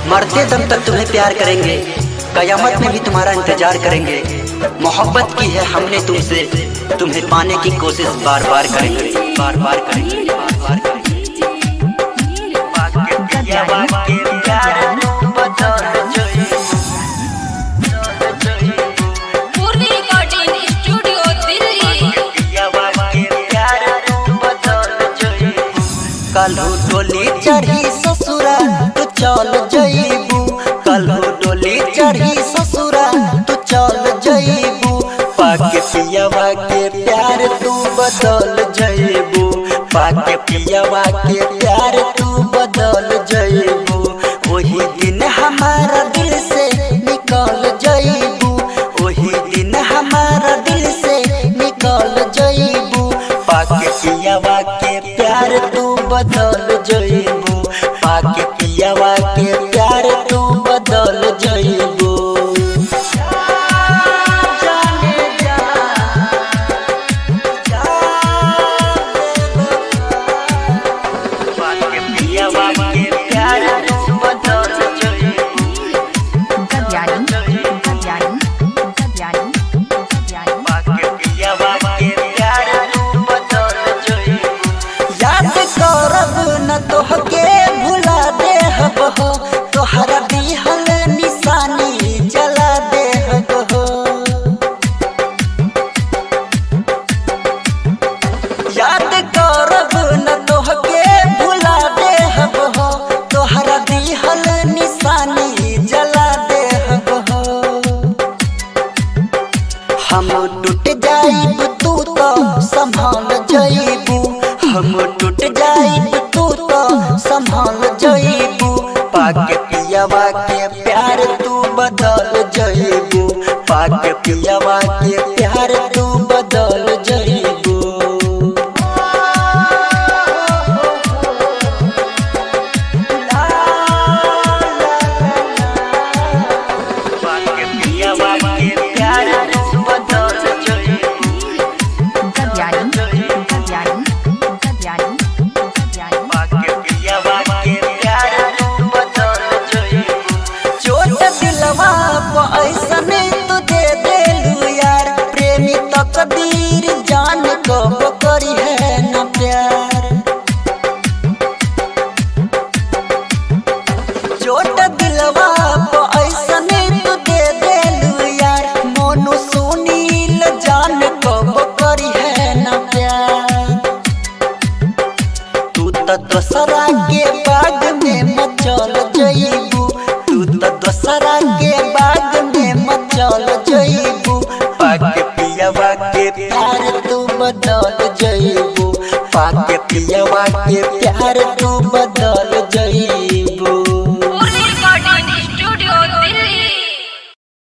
मरते दम तक तुम्हें प्यार करेंगे, कयामत में भी तुम्हारा इंतजार करेंगे। मोहब्बत की है हमने तुमसे, तुम्हें पाने की कोशिश बार बार करेंगे, बार बार करेंगे, बार बार करेंगे। कलहू डोली चढ़ी ससुरा तू चल जईबू, कलहू डोली चढ़ी ससुरा तू चल जईबू। पाके पियावा के प्यार तू बदल जईबू, पाके पियावा के प्यार तू बदल जईबू। वही दिन हमारा दिल से निकल जईबू, वही दिन हमारा दिल से निकल जईबू। पाके पियावा के प्यार तू बदल जईबू, पाके पियावा के प्यार तू बदल जईबू। तोहके भुला दे हब हो, तोहरा दिहल निशानी जला दे हब हो। याद करब न तोहके भुला दे हब हो, तोहरा दिहल निशानी जला दे हब हो। हम टूट जाइब तू तो संभाल जईबू, हम टूट जाइब तू तो संभाल जईबू। पाके पियावा के प्यार तू बदल जईबू, पाके पियावा के प्यार तू बदल जईबू। पाके पियावा के प्यार तू बदल जईबू। ऐसने तो दे देलू यार, प्रेमी तो कबीर जान को करी है न प्यार। चोट दिलवा को ऐसने तो दे देलू यार, मोनू सुनील जान को करी है न प्यार। तू तो दोसरा के बाग में मचल जईबू, तू तो दोसरा के बाग में मचल जईबू। पाके पियावा के प्यार तू बदल जईबू, पाके पियावा के प्यार तू बदल